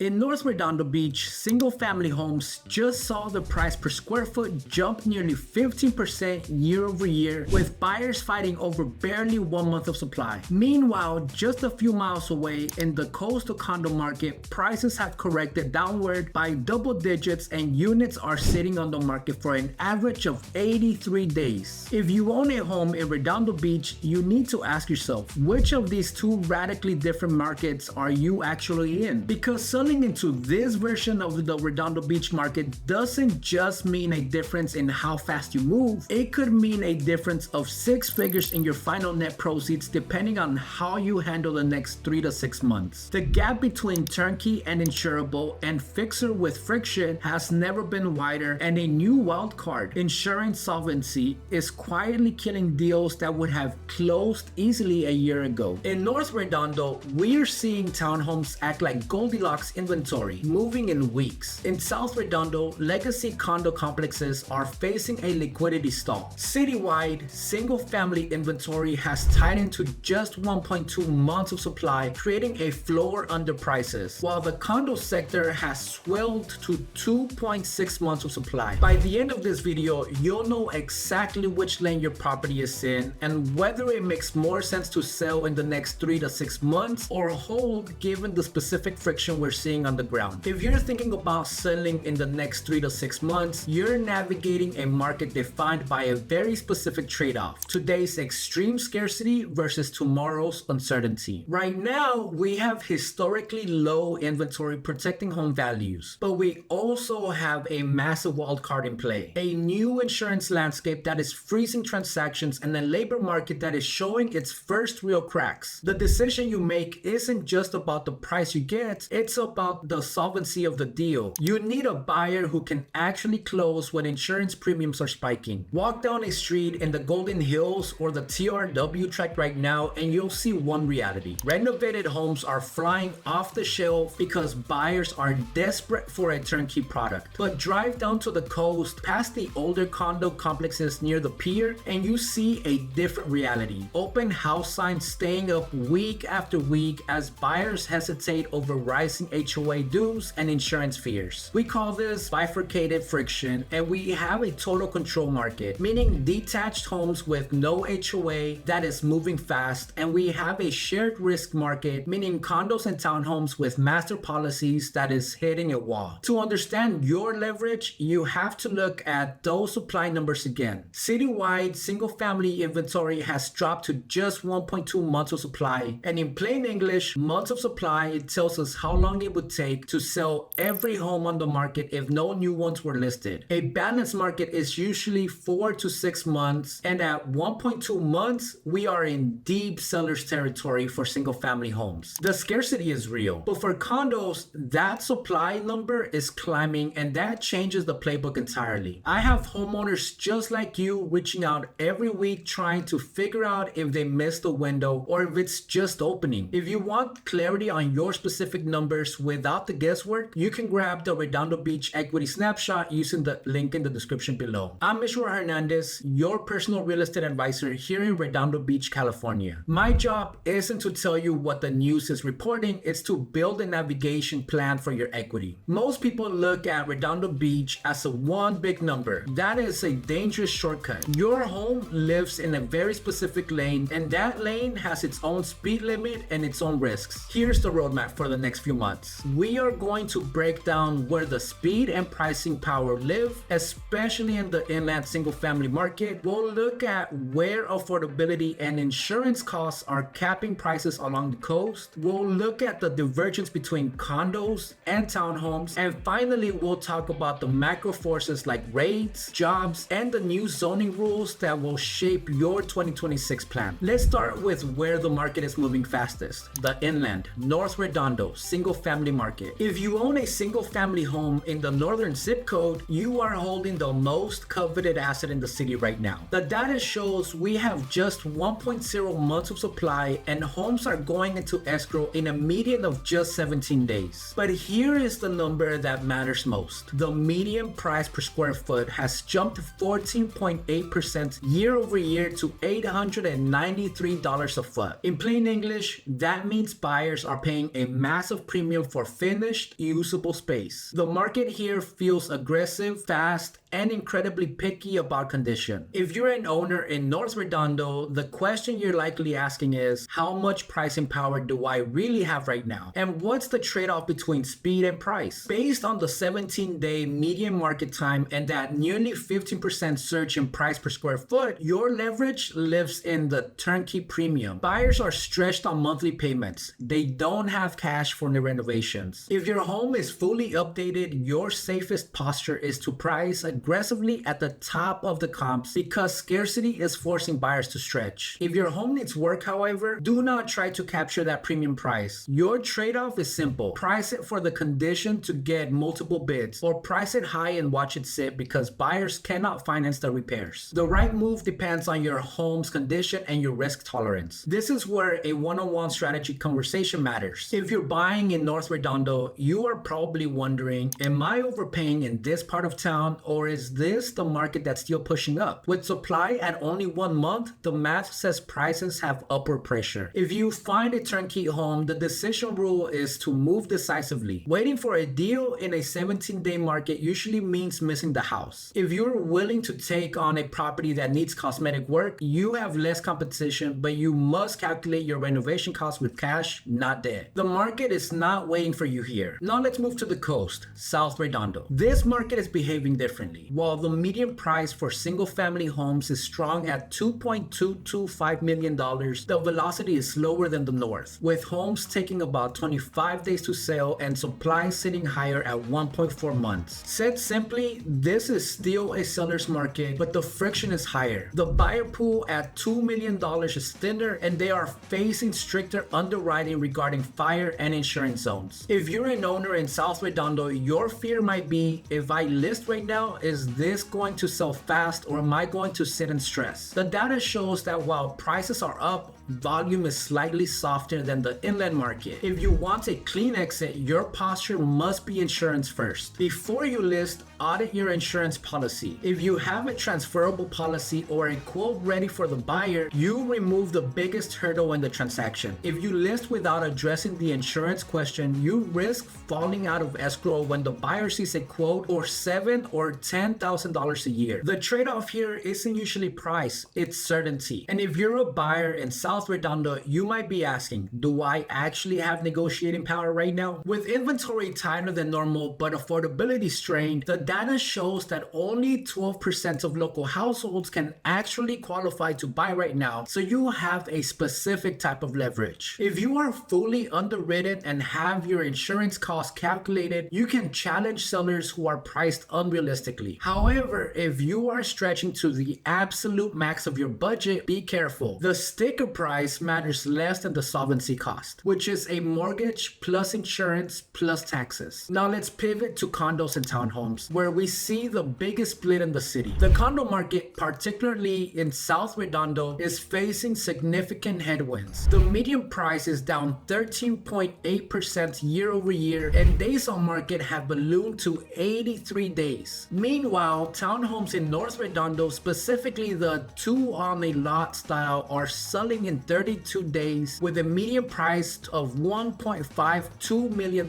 In North Redondo Beach, single-family homes just saw the price per square foot jump nearly 15% year over year, with buyers fighting over barely 1 month of supply. Meanwhile, just a few miles away in the coastal condo market, prices have corrected downward by double digits and units are sitting on the market for an average of 83 days. If you own a home in Redondo Beach, you need to ask yourself, which of these two radically different markets are you actually in? Because selling into this version of the Redondo Beach market doesn't just mean a difference in how fast you move, it could mean a difference of 6 figures in your final net proceeds depending on how you handle the next 3 to 6 months. The gap between turnkey and insurable and fixer with friction has never been wider, and a new wild card, insurance solvency, is quietly killing deals that would have closed easily a year ago. In North Redondo, we're seeing townhomes act like Goldilocks inventory, moving in weeks. In South Redondo, legacy condo complexes are facing a liquidity stall. Citywide, single-family inventory has tightened to just 1.2 months of supply, creating a floor under prices, while the condo sector has swelled to 2.6 months of supply. By the end of this video, you'll know exactly which lane your property is in and whether it makes more sense to sell in the next 3 to 6 months or hold given the specific friction we're seeing on the ground. If you're thinking about selling in the next 3 to 6 months, you're navigating a market defined by a very specific trade-off: today's extreme scarcity versus tomorrow's uncertainty. Right now, we have historically low inventory protecting home values, but we also have a massive wild card in play: a new insurance landscape that is freezing transactions and a labor market that is showing its first real cracks. The decision you make isn't just about the price you get, it's about the solvency of the deal. You need a buyer who can actually close when insurance premiums are spiking. Walk down a street in the Golden Hills or the TRW tract right now and you'll see one reality: renovated homes are flying off the shelf because buyers are desperate for a turnkey product. But drive down to the coast past the older condo complexes near the pier and you see a different reality: open house signs staying up week after week as buyers hesitate over rising HOA dues and insurance fears. We call this bifurcated friction, and we have a total control market, meaning detached homes with no HOA that is moving fast, and we have a shared risk market, meaning condos and townhomes with master policies that is hitting a wall. To understand your leverage, you have to look at those supply numbers again. Citywide, single-family inventory has dropped to just 1.2 months of supply, and in plain English, months of supply tells us how long it would take to sell every home on the market if no new ones were listed. A balanced market is usually 4 to 6 months, and at 1.2 months, we are in deep seller's territory for single-family homes. The scarcity is real, but for condos, that supply number is climbing, and that changes the playbook entirely. I have homeowners just like you reaching out every week trying to figure out if they missed the window or if it's just opening. If you want clarity on your specific numbers without the guesswork, you can grab the Redondo Beach equity snapshot using the link in the description below. I'm Hernandez, your personal real estate advisor here in Redondo Beach, California. My job isn't to tell you what the news is reporting, it's to build a navigation plan for your equity. Most people look at Redondo Beach as a one big number. That is a dangerous shortcut. Your home lives in a very specific lane, and that lane has its own speed limit and its own risks. Here's the roadmap for the next few months. We are going to break down where the speed and pricing power live, especially in the inland single-family market. We'll look at where affordability and insurance costs are capping prices along the coast. We'll look at the divergence between condos and townhomes. And finally, we'll talk about the macro forces like rates, jobs, and the new zoning rules that will shape your 2026 plan. Let's start with where the market is moving fastest: the inland, North Redondo, single-family market. If you own a single-family home in the northern zip code, you are holding the most coveted asset in the city right now. The data shows we have just 1.0 months of supply, and homes are going into escrow in a median of just 17 days. But here is the number that matters most: the median price per square foot has jumped 14.8% year over year to $893 a foot. In plain English, that means buyers are paying a massive premium for finished, usable space. The market here feels aggressive, fast, and incredibly picky about condition. If you're an owner in North Redondo, the question you're likely asking is, how much pricing power do I really have right now? And what's the trade-off between speed and price? Based on the 17-day median market time and that nearly 15% surge in price per square foot, your leverage lives in the turnkey premium. Buyers are stretched on monthly payments. They don't have cash for new renovations. If your home is fully updated, your safest posture is to price aggressively at the top of the comps because scarcity is forcing buyers to stretch. If your home needs work, however, do not try to capture that premium price. Your trade-off is simple. Price it for the condition to get multiple bids, or price it high and watch it sit because buyers cannot finance the repairs. The right move depends on your home's condition and your risk tolerance. This is where a one-on-one strategy conversation matters. If you're buying in North Redondo, you are probably wondering, am I overpaying in this part of town, or is this the market that's still pushing up? With supply at only 1 month, the math says prices have upward pressure. If you find a turnkey home, the decision rule is to move decisively. Waiting for a deal in a 17-day market usually means missing the house. If you're willing to take on a property that needs cosmetic work, you have less competition, but you must calculate your renovation costs with cash, not debt. The market is not waiting for you here. Now let's move to the coast, South Redondo. This market is behaving differently. While the median price for single-family homes is strong at $2.225 million, the velocity is slower than the north, with homes taking about 25 days to sell and supply sitting higher at 1.4 months. Said simply, this is still a seller's market, but the friction is higher. The buyer pool at $2 million is thinner, and they are facing stricter underwriting regarding fire and insurance zones. If you're an owner in South Redondo, your fear might be, if I list right now, is this going to sell fast or am I going to sit and stress? The data shows that while prices are up, volume is slightly softer than the inland market. If you want a clean exit, your posture must be insurance first. Before you list, audit your insurance policy. If you have a transferable policy or a quote ready for the buyer, you remove the biggest hurdle in the transaction. If you list without addressing the insurance question, you risk falling out of escrow when the buyer sees a quote or $7,000 or $10,000 a year. The trade-off here isn't usually price, it's certainty. And if you're a buyer in South Redondo, you might be asking, do I actually have negotiating power right now? With inventory tighter than normal but affordability strained, the data shows that only 12% of local households can actually qualify to buy right now, so you have a specific type of leverage. If you are fully underwritten and have your insurance costs calculated, you can challenge sellers who are priced unrealistically. However, if you are stretching to the absolute max of your budget, be careful. The sticker price matters less than the solvency cost, which is a mortgage plus insurance plus taxes. Now let's pivot to condos and townhomes, where we see the biggest split in the city. The condo market, particularly in South Redondo, is facing significant headwinds. The median price is down 13.8% year over year, and days on market have ballooned to 83 days. Meanwhile, townhomes in North Redondo, specifically the 2 on a lot style, are selling in 32 days with a median price of $1.52 million.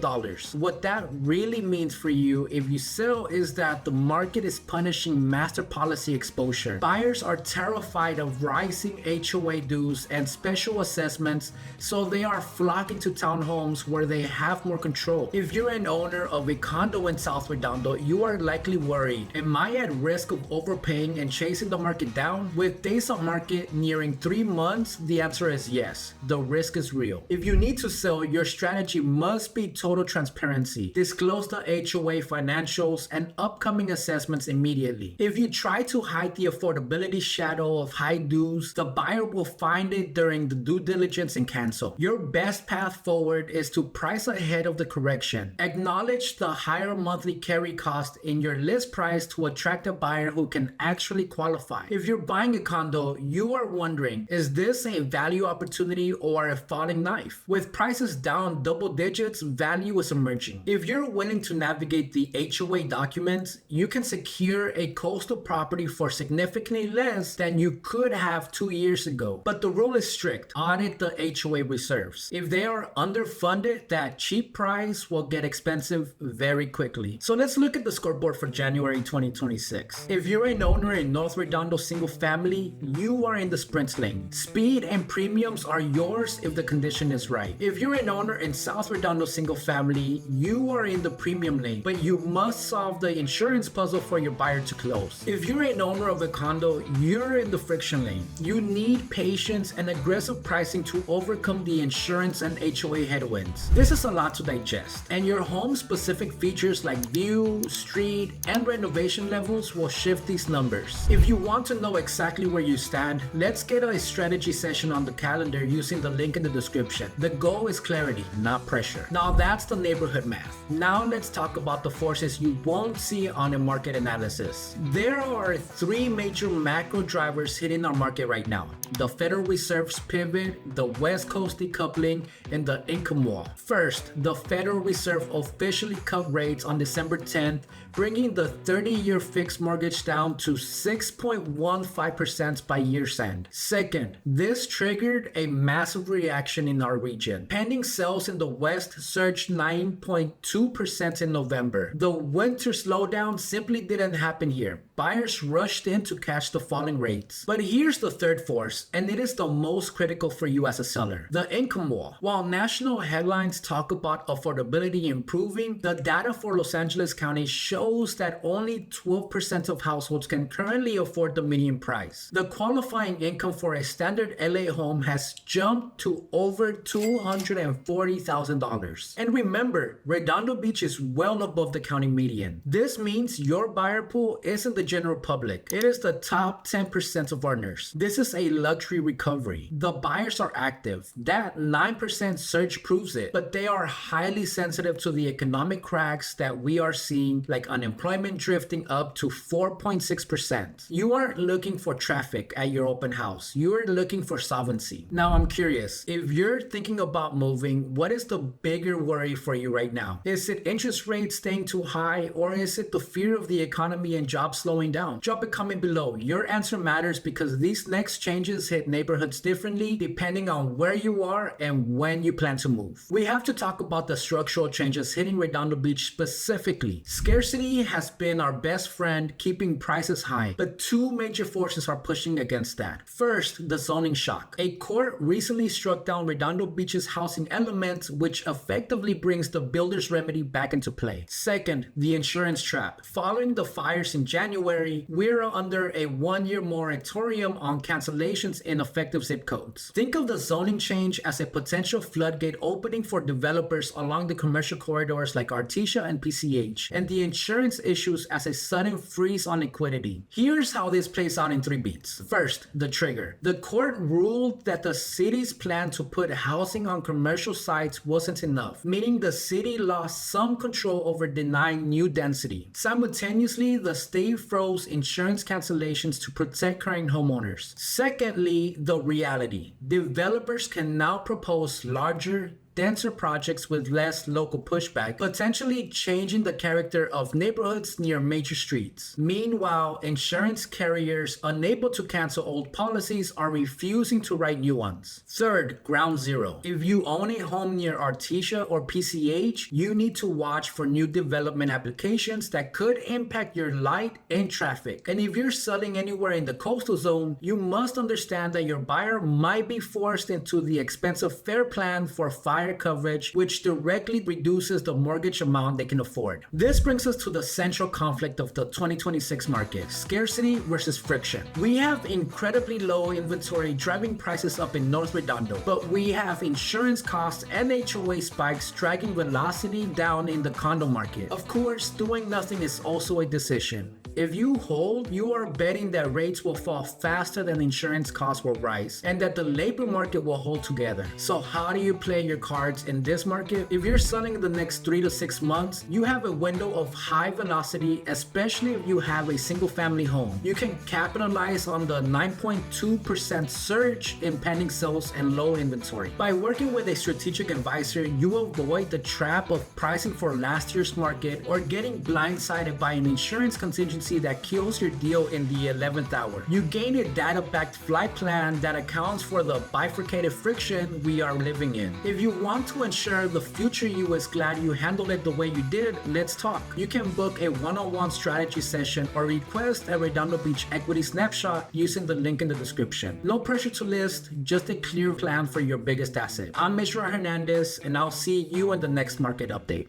What that really means for you if you sell is that the market is punishing master policy exposure. Buyers are terrified of rising HOA dues and special assessments, so they are flocking to townhomes where they have more control. If you're an owner of a condo in South Redondo, you are likely worried, am I at risk of overpaying and chasing the market down? With days on market nearing 3 months, the answer is yes, the risk is real. If you need to sell, your strategy must be total transparency. Disclose the HOA financials and upcoming assessments immediately. If you try to hide the affordability shadow of high dues, the buyer will find it during the due diligence and cancel. Your best path forward is to price ahead of the correction. Acknowledge the higher monthly carry cost in your list price to attract a buyer who can actually qualify. If you're buying a condo, you are wondering, is this a a value opportunity or a falling knife. With prices down double digits, value is emerging. If you're willing to navigate the HOA documents, you can secure a coastal property for significantly less than you could have 2 years ago. But the rule is strict. Audit the HOA reserves. If they are underfunded, that cheap price will get expensive very quickly. So let's look at the scoreboard for January 2026. If you're an owner in North Redondo single family, you are in the sprint lane. Speed and premiums are yours if the condition is right. If you're an owner in South Redondo single family, you are in the premium lane, but you must solve the insurance puzzle for your buyer to close. If you're an owner of a condo, you're in the friction lane. You need patience and aggressive pricing to overcome the insurance and HOA headwinds. This is a lot to digest, and your home's specific features like view, street, and renovation levels will shift these numbers. If you want to know exactly where you stand, let's get a strategy session on the calendar using the link in the description. The goal is clarity, not pressure. Now that's the neighborhood math. Now let's talk about the forces you won't see on a market analysis. There are 3 major macro drivers hitting our market right now: the Federal Reserve's pivot, the West Coast decoupling, and the income wall. First, the Federal Reserve officially cut rates on December 10th, bringing the 30-year fixed mortgage down to 6.15% by year's end. Second, this triggered a massive reaction in our region. Pending sales in the West surged 9.2% in November. The winter slowdown simply didn't happen here. Buyers rushed in to catch the falling rates. But here's the third force, and it is the most critical for you as a seller: the income wall. While national headlines talk about affordability improving, the data for Los Angeles County shows that only 12% of households can currently afford the median price. The qualifying income for a standard LA home has jumped to over $240,000. And remember, Redondo Beach is well above the county median. This means your buyer pool isn't the general public. It is the top 10% of earners. This is a luxury recovery. The buyers are active. That 9% surge proves it, but they are highly sensitive to the economic cracks that we are seeing, like unemployment drifting up to 4.6%. You aren't looking for traffic at your open house. You are looking for solvency. Now I'm curious, if you're thinking about moving, what is the bigger worry for you right now? Is it interest rates staying too high, or is it the fear of the economy and jobs slowing down? Drop a comment below. Your answer matters because these next changes hit neighborhoods differently depending on where you are and when you plan to move. We have to talk about the structural changes hitting Redondo Beach specifically. Scarcity has been our best friend keeping prices high, but 2 major forces are pushing against that. First, the zoning shock. A court recently struck down Redondo Beach's housing element, which effectively brings the builder's remedy back into play. Second, the insurance trap. Following the fires in January, we're under a 1-year moratorium on cancellations in affected zip codes. Think of the zoning change as a potential floodgate opening for developers along the commercial corridors like Artesia and PCH, and the insurance issues as a sudden freeze on liquidity. Here's how this plays out in 3 beats. First, the trigger. The court ruled that the city's plan to put housing on commercial sites wasn't enough, meaning the city lost some control over denying new density. Simultaneously, the state froze insurance cancellations to protect current homeowners. Secondly, the reality. Developers can now propose larger, denser projects with less local pushback, potentially changing the character of neighborhoods near major streets. Meanwhile, insurance carriers unable to cancel old policies are refusing to write new ones. Third, ground zero. If you own a home near Artesia or PCH, you need to watch for new development applications that could impact your light and traffic. And if you're selling anywhere in the coastal zone, you must understand that your buyer might be forced into the expensive fair plan for fire coverage, which directly reduces the mortgage amount they can afford. This brings us to the central conflict of the 2026 market: scarcity versus friction. We have incredibly low inventory driving prices up in North Redondo, but we have insurance costs and HOA spikes dragging velocity down in the condo market. Of course, doing nothing is also a decision. If you hold, you are betting that rates will fall faster than insurance costs will rise, and that the labor market will hold together. So how do you play your cards cards in this market. If you're selling in the next 3 to 6 months, you have a window of high velocity, especially if you have a single family home. You can capitalize on the 9.2% surge in pending sales and low inventory. By working with a strategic advisor, you avoid the trap of pricing for last year's market or getting blindsided by an insurance contingency that kills your deal in the 11th hour. You gain a data-backed flight plan that accounts for the bifurcated friction we are living in. If you want to ensure the future you is glad you handled it the way you did, let's talk. You can book a one-on-one strategy session or request a Redondo Beach equity snapshot using the link in the description. No pressure to list, just a clear plan for your biggest asset. I'm Mr. Hernandez, and I'll see you in the next market update.